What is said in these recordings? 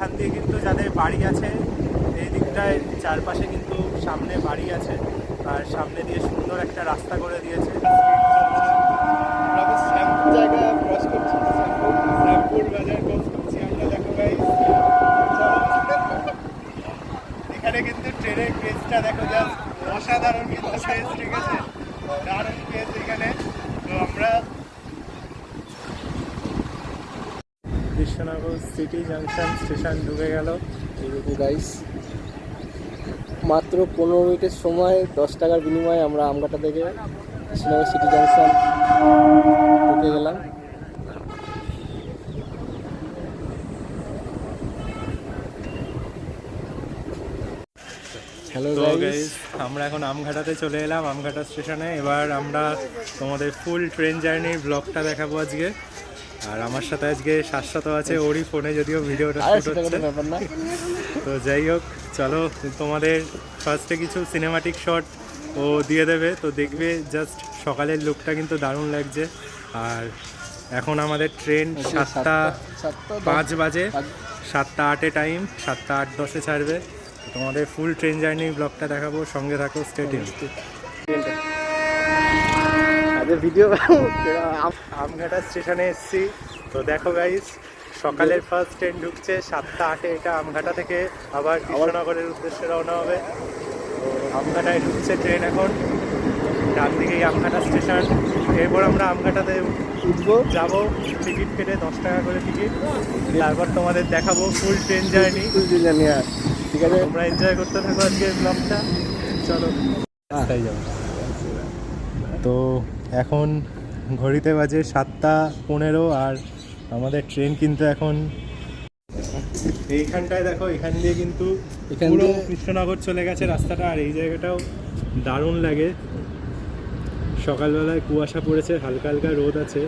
এখান দিয়ে কিন্তু যাদের বাড়ি আছে এই দিকটায় চারপাশে কিন্তু সামনে বাড়ি আছে, আর সামনে দিয়ে সুন্দর একটা রাস্তা করে দিয়েছে। জায়গা ক্রস করছি, শ্যামপুর বাজার ক্রস করছি আমরা। দেখো গাইস, এখানে কিন্তু ট্রেনের পেজটা দেখো, জাস্ট অসাধারণ কিন্তু পেজ, ঠিক আছে, দারুণ পেজ এখানে। তো আমরা কৃষ্ণনগর সিটি জাংশন স্টেশন ঢুকে গেল। এইরকম গাইস, মাত্র 15 মিনিটের সময় 10 টাকার বিনিময়ে আমরা আমঘাটা থেকে কৃষ্ণনগর সিটি জাংশন ঢুকে গেলাম। হ্যালো গাইস, আমরা এখন আমঘাটাতে চলে এলাম, আমঘাটা স্টেশনে। এবার আমরা তোমাদের ফুল ট্রেন জার্নির ব্লগটা দেখাবো আজকে। আর আমার সাথে আজকে শাশ্বত আছে, ওরই ফোনে যদিও ভিডিওটা শুট হচ্ছে। ব্যাপার না। তো যাই হোক, চলো তোমাদের ফার্স্টে কিছু সিনেমাটিক শট ও দিয়ে দেবে, তো দেখবে। জাস্ট সকালের লুকটা কিন্তু দারুণ লাগছে। আর এখন আমাদের ট্রেন 7:05 বাজে, 7:08-এ টাইম, 7:08-10-এ ছাড়বে। তোমাদের ফুল ট্রেন জার্নি ব্লগটা দেখাবো, সঙ্গে থাকো, স্টে টিউনড। ভিডিও আমঘাটা স্টেশনে এসেছি। তো দেখো গাইস, সকালের ফার্স্ট ট্রেন ঢুকছে 7:08-এ। এটা আমঘাটা থেকে আবার কৃষ্ণনগরের উদ্দেশ্যে রওনা হবে। তো আমঘাটায় ঢুকছে ট্রেন এখন, ডান দিকেই আমঘাটা স্টেশন। এরপর আমরা আমঘাটাতে উঠবো, যাবো, টিকিট কেটে 10 টাকা করে টিকিট। তারপর তোমাদের দেখাবো ফুল ট্রেন জার্নি। ঠিক আছে, তোমরা এনজয় করতে থাকো আজকের ব্লগটা। চলো রাস্তায় যাবো। তো এখন ঘড়িতে বাজে 7:15, আর আমাদের ট্রেন কিন্তু এখন এইখানটায় দেখো, এখান দিয়ে কিন্তু পুরো কৃষ্ণনগর চলে গেছে রাস্তাটা। আর এই জায়গাটাও দারুণ লাগে। সকালবেলায় কুয়াশা পড়েছে, হালকা হালকা রোদ আছে,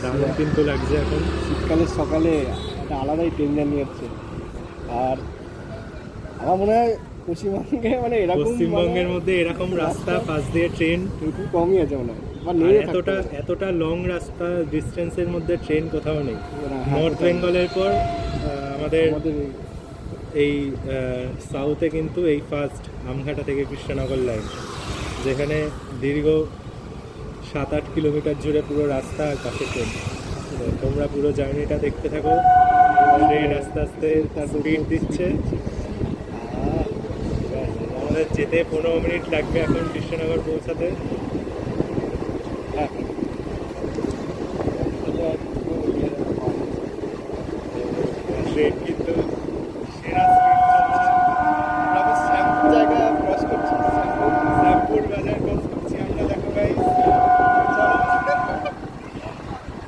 দারুণ কিন্তু লাগছে এখন। শীতকালের সকালে একটা আলাদাই ট্রেন জার্নি হচ্ছে। আর আমার মনে হয় পশ্চিমবঙ্গে মানে এরকম, পশ্চিমবঙ্গের মধ্যে এরকম রাস্তা পাশ দিয়ে ট্রেন খুব কমই আছে মনে হয়। এতটা লং রাস্তা ডিস্টেন্সের মধ্যে ট্রেন কোথাও নেই। নর্থ বেঙ্গলের পর আমাদের এই সাউথে কিন্তু এই ফার্স্ট আমঘাটা থেকে কৃষ্ণনগর লাইন, যেখানে দীর্ঘ 7-8 কিলোমিটার জুড়ে পুরো রাস্তা, আর পাশে ট্রেন। তোমরা পুরো জার্নিটা দেখতে থাকো। ট্রেন আস্তে আস্তে স্পিড দিচ্ছে। আমাদের যেতে 15 মিনিট লাগবে এখন কৃষ্ণনগর পৌঁছাতে। ট্রেন কিন্তু সেরা শ্যামপুর জায়গা ক্রস করছি, শ্যামপুর বাজার ক্রস করছি আমরা। দেখো গাইস,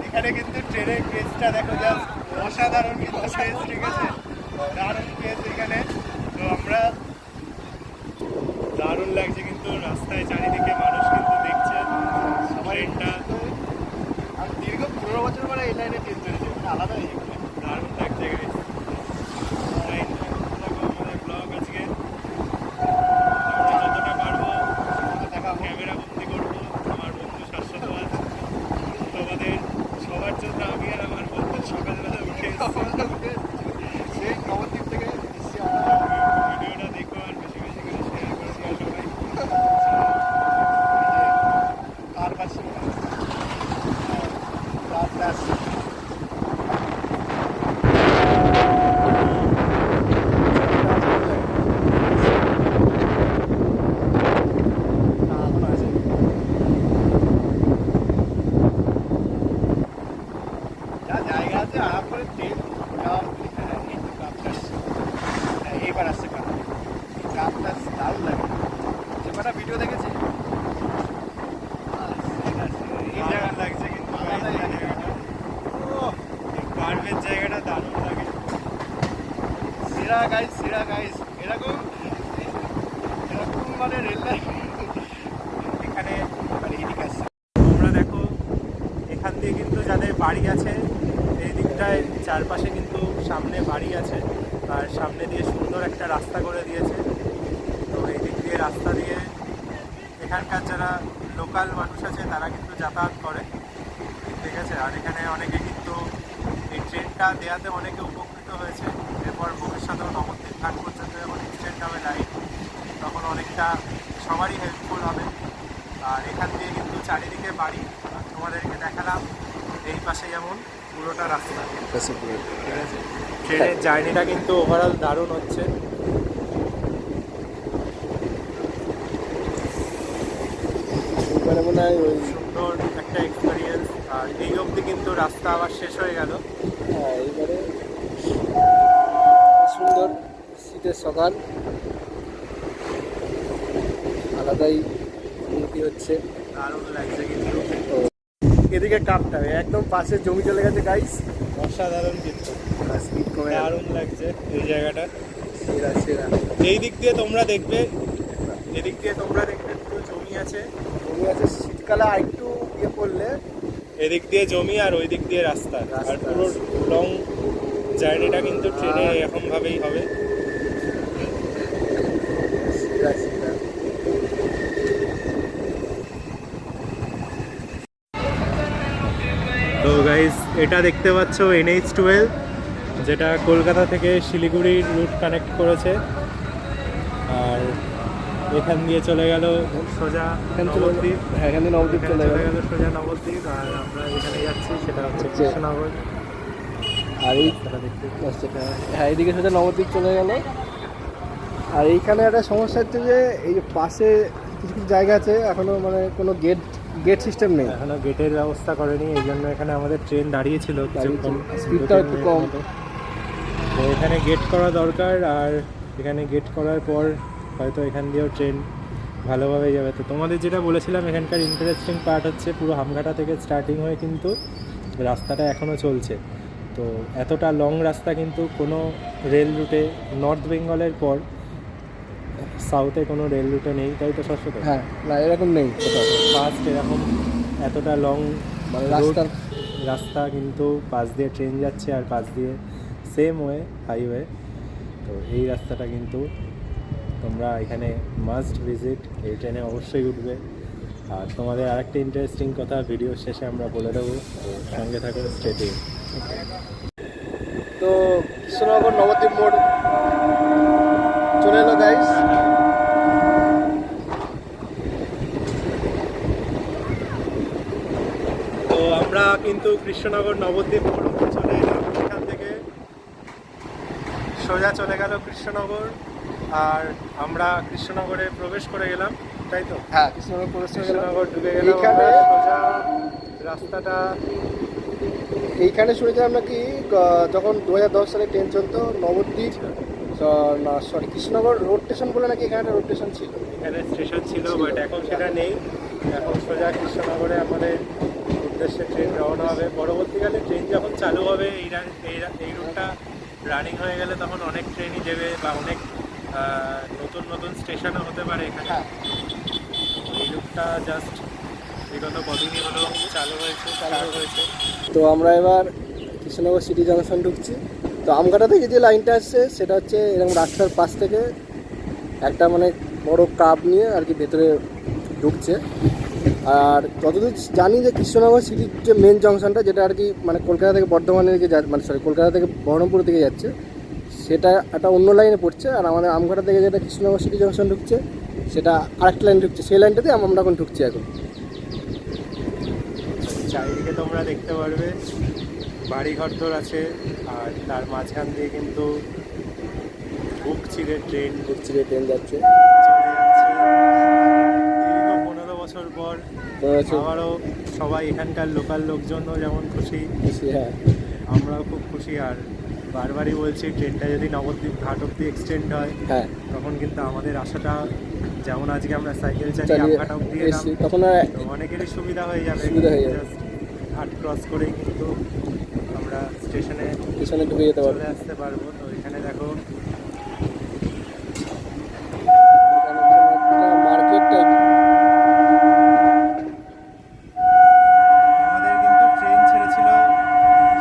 এখানে কিন্তু ট্রেনের পেজটা দেখো, জাস্ট অসাধারণ কিন্তু পেজ, ঠিক আছে, দারুণ পেজ এখানে। তো আমরা দারুণ লাগছে কিন্তু রাস্তায়, চারিদিকে মানুষ কিন্তু দেখছে ট্রেনটা। আর দীর্ঘ 15 বছর পরে এই লাইনে ট্রেন চলেছে, আলাদাই দারুণ লাগছে গাইস। আমাদের ব্লগ আজকে যতটা পারবো ক্যামেরা বন্দি করবো। আমার বন্ধু শাশ্বত আছে, তোমাদের সবার জন্য আমি আর আমার বন্ধু সকালবেলা উঠে সেই নবদ্বীপ থেকে এসেছি। ভিডিওটা দেখো আর বেশি বেশি করে শেয়ার করে দিও সবাই। আর পাশে রাস্তা আসছে। যা জায়গা আছে আরাম করে ট্রেন এইবার আসছে কাপটা দারুণ লাগে। যে কটা ভিডিও দেখেছি এই জায়গা লাগছে কিন্তু পার্কের জায়গাটা দারুণ লাগে। সেরা গাইস এরকম মানে রেল লাইন এখানে মানে এদিকে আসছে। তোমরা দেখো, এখান দিয়ে কিন্তু যাদের বাড়ি আছে এই দিকটায় চারপাশে কিন্তু সামনে বাড়ি আছে, আর সামনে দিয়ে সুন্দর একটা রাস্তা করে দিয়েছে। তো এই দিক দিয়ে রাস্তা দিয়ে এখানকার যারা লোকাল মানুষ আছে তারা কিন্তু যাতায়াত করে, ঠিক আছে। আর এখানে অনেকে কিন্তু এই ট্রেনটা দেওয়াতে অনেকে উপকৃত হয়েছে। এরপর যেটা সবারই হেল্পফুল হবে। আর এখান দিয়ে কিন্তু চারিদিকে বাড়ি, আর তোমাদেরকে দেখালাম এই পাশে যেমন পুরোটা রাস্তা। ঠিক আছে, ট্রেনের জার্নিটা কিন্তু ওভারঅল দারুণ হচ্ছে। মনে হয় ওই সুন্দর একটা এক্সপিরিয়েন্স। আর এই অবধি কিন্তু রাস্তা আবার শেষ হয়ে গেল। হ্যাঁ, এইবারে সুন্দর শীতের সকাল, আলাদাই অনুভূতি হচ্ছে, দারুণ লাগছে কিন্তু। এদিকে কাপটা একদম পাশে জমি চলে গেছে গাইস, অসাধারণ কিন্তু, স্পিড কমে দারুণ লাগছে এই জায়গাটা। সেরা সেরা। এই দিক দিয়ে তোমরা দেখবে, এদিক দিয়ে তোমরা দেখবে পুরো জমি আছে, জমি আছে, শীতকালে আরেকটু ইয়ে পড়লে এদিক দিয়ে জমি আর ওই দিক দিয়ে রাস্তা। আর পুরো লং জার্নিটা কিন্তু ট্রেনে এরকম ভাবেই হবে। সেরা সেরা। তো গাইস, এটা দেখতে পাচ্ছ NH12, যেটা কলকাতা থেকে শিলিগুড়ির রুট কানেক্ট করেছে। আর এখান দিয়ে চলে গেল সোজা নবদ্বীপ। হ্যাঁ, এখান থেকে নবদ্বীপ চলে গেল সোজা নবদ্বীপ। আর আমরা এখানে যাচ্ছি, সেটা হচ্ছে কৃষ্ণনগর। আর এই দেখতে হ্যাঁ, এইদিকে সোজা নবদ্বীপ চলে গেল। আর এইখানে একটা সমস্যা হচ্ছে যে এই যে পাশে কিছু কিছু জায়গা আছে এখনো মানে কোনো গেট সিস্টেম নেই, এখনো গেটের ব্যবস্থা করেনি, এই জন্য এখানে আমাদের ট্রেন দাঁড়িয়েছিল কিছুক্ষণ, স্পিডটাও একটু কম। তো এখানে গেট করা দরকার। আর এখানে গেট করার পর হয়তো এখান দিয়েও ট্রেন ভালোভাবে যাবে। তো তোমাদের যেটা বলেছিলাম, এখানকার ইন্টারেস্টিং পার্ট হচ্ছে পুরো হামঘাটা থেকে স্টার্টিং হয়ে কিন্তু রাস্তাটা এখনও চলছে। তো এতটা লং রাস্তা কিন্তু কোনো রেল রুটে, নর্থ বেঙ্গলের পর সাউথে কোনো রেল রুটে নেই, তাই তো শাশ্বত? হ্যাঁ, না এরকম নেই কোথাও। ফার্স্ট এরকম এতটা লং মানে রাস্তা কিন্তু পাশ দিয়ে ট্রেন যাচ্ছে, আর পাশ দিয়ে সেম ওয়ে হাইওয়ে। তো এই রাস্তাটা কিন্তু তোমরা এখানে মাস্ট ভিজিট, এই ট্রেনে অবশ্যই উঠবে। আর তোমাদের আরেকটা ইন্টারেস্টিং কথা ভিডিও শেষে আমরা বলে দেবো, তো সঙ্গে থাকো, স্টে টিউন। তো কৃষ্ণনগর নবদ্বীপ মোড় চলে এলো গাইস। তো আমরা কিন্তু কৃষ্ণনগর নবদ্বীপ মোড় অবধি চলে এলাম। এখান থেকে সোজা চলে গেল কৃষ্ণনগর, আর আমরা কৃষ্ণনগরে প্রবেশ করে গেলাম, তাই তো? হ্যাঁ, কৃষ্ণনগর প্রবেশ করে গেলাম। কৃষ্ণনগর ঢুকে গেলাম এইখানে সোজা রাস্তাটা। এইখানে শুনেছিলাম নাকি যখন 2010 সালে ট্রেন চলতো নবদ্বীপ, না সরি কৃষ্ণনগর রোড স্টেশন বলে নাকি এখানে একটা রোড স্টেশন ছিল, এখানে স্টেশন ছিল, বাট এখন সেটা নেই। এখন সোজা কৃষ্ণনগরে আমাদের উদ্দেশ্যে ট্রেন রওনা হবে। পরবর্তীকালে ট্রেন যখন চালু হবে, এই রুটটা রানিং হয়ে গেলে তখন অনেক ট্রেনই দেবে, বা অনেক নতুন নতুন স্টেশনও হতে পারে এখানে। এই রুটটা জাস্ট বিগত কদিনই হলো চালু হয়েছে। তো আমরা এবার কৃষ্ণনগর সিটি জাংশন ঢুকছি। তো আমঘাটা থেকে যে লাইনটা আসছে সেটা হচ্ছে এরকম রাস্তার পাশ থেকে একটা মানে বড় কাপ নিয়ে আর কি ভেতরে ঢুকছে। আর যতদূর জানি যে কৃষ্ণনগর সিটির যে মেন জংশনটা, যেটা আর কি মানে কলকাতা থেকে বর্ধমানের দিকে মানে সরি কলকাতা থেকে বহরমপুর দিকে যাচ্ছে, সেটা একটা অন্য লাইনে পড়ছে। আর আমাদের আমঘাটা থেকে যেটা কৃষ্ণনগর সিটি জংশন ঢুকছে, সেটা আরেকটা লাইন ঢুকছে, সেই লাইনটাতে আমরা এখন ঢুকছি এখন। চারিদিকে তোমরা দেখতে পারবে বাড়ি ঘরদোর আছে, আর তার মাঝখান দিয়ে কিন্তু বুক চিরে ট্রেন যাচ্ছে। চলে যাচ্ছে। দীর্ঘ 15 বছর পর আবারও সবাই, এখানকার লোকাল লোকজনও যেমন খুশি, হ্যাঁ, আমরাও খুব খুশি। আর বারবারই বলছি, ট্রেনটা যদি নবদ্বীপ ঘাট অব্দি এক্সটেন্ড হয়, হ্যাঁ, তখন কিন্তু আমাদের আশাটা, যেমন আজকে আমরা সাইকেল চালিয়ে আমঘাট অব্দি এলাম, তখন অনেকেরই সুবিধা হয়ে যাবে। জাস্ট ঘাট ক্রস করেই কিন্তু আমরা স্টেশনে ঢুকে যেতে পারবো, চলে আসতে পারবো। তো এখানে দেখো মার্কেট টাইপ। আমাদের কিন্তু ট্রেন ছেড়েছিল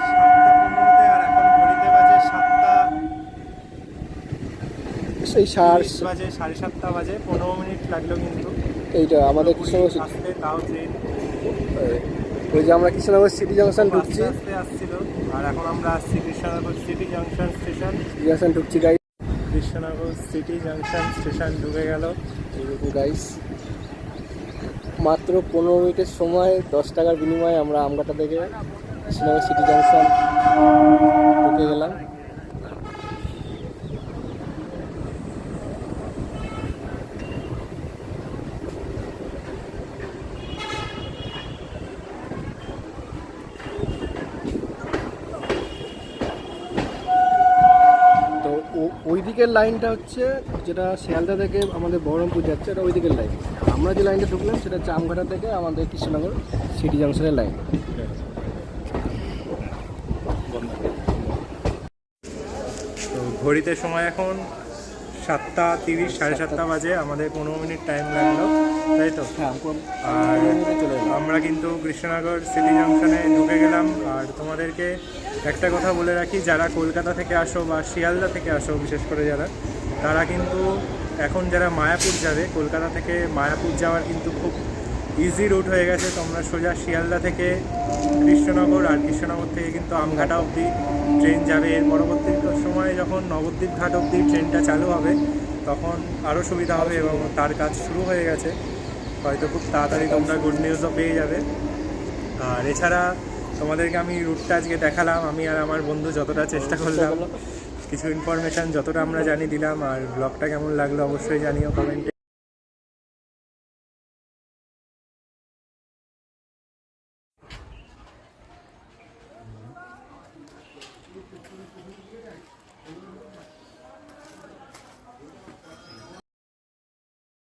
7:15-তে, আর এখন ঘড়িতে বাজে 7টা, সেই 7:30 বাজে 15 মিনিট লাগলো কিন্তু এইটা আমাদের কৃষ্ণনগর আসতে। তাও ট্রেন ওই যে আমরা কৃষ্ণনগর সিটি জাংশন ঢুকছি, আস্তে আসছিল। আর এখন আমরা আসছি কৃষ্ণনগর সিটি জাংশন স্টেশন ঢুকছি গাড়ি। কৃষ্ণনগর সিটি জাংশন স্টেশন ঢুকে গেল। এই দেখুন গাইস, মাত্র 15 মিনিটের সময় 10 টাকার বিনিময়ে আমরা আমঘাটা থেকে কৃষ্ণনগর সিটি জাংশন ঢুকে গেলাম। তো ওই দিকের লাইনটা হচ্ছে যেটা শিয়ালদা থেকে আমাদের বহরমপুর যাচ্ছে, এটা ওই দিকের লাইন। আমরা যে লাইনটা ঢুকলাম সেটা হচ্ছে আমঘাটা থেকে আমাদের কৃষ্ণনগর সিটি জাংশনের লাইন। তো ঘড়িতে সময় এখন 7:30, 7:30 বাজে। আমাদের 15 মিনিট টাইম লাগলো, তাই তো? হ্যাঁ, আর চলে এলাম। আমরা কিন্তু কৃষ্ণনগর সিটি জাংশনে ঢুকে গেলাম। আর তোমাদেরকে একটা কথা বলে রাখি, যারা কলকাতা থেকে আসো বা শিয়ালদা থেকে আসো, বিশেষ করে তারা কিন্তু এখন যারা মায়াপুর যাবে, কলকাতা থেকে মায়াপুর যাওয়ার কিন্তু খুব ইজি রুট হয়ে গেছে। তোমরা সোজা শিয়ালদা থেকে কৃষ্ণনগর, আর কৃষ্ণনগর থেকে কিন্তু আমঘাটা অবধি ট্রেন যাবে। এর পরবর্তী সময়ে যখন নবদ্বীপ ঘাট অবধি ট্রেনটা চালু হবে তখন আরও সুবিধা হবে, এবং তার কাজ শুরু হয়ে গেছে। হয়তো খুব তাড়াতাড়ি তোমরা গুড নিউজও পেয়ে যাবে। আর এছাড়া তোমাদেরকে আমি রুটটা আজকে দেখালাম, আমি আর আমার বন্ধু যতটা চেষ্টা করলাম, কিছু ইনফরমেশান যতটা আমরা জানি দিলাম। আর ব্লগটা কেমন লাগলো অবশ্যই জানিও কমেন্টে।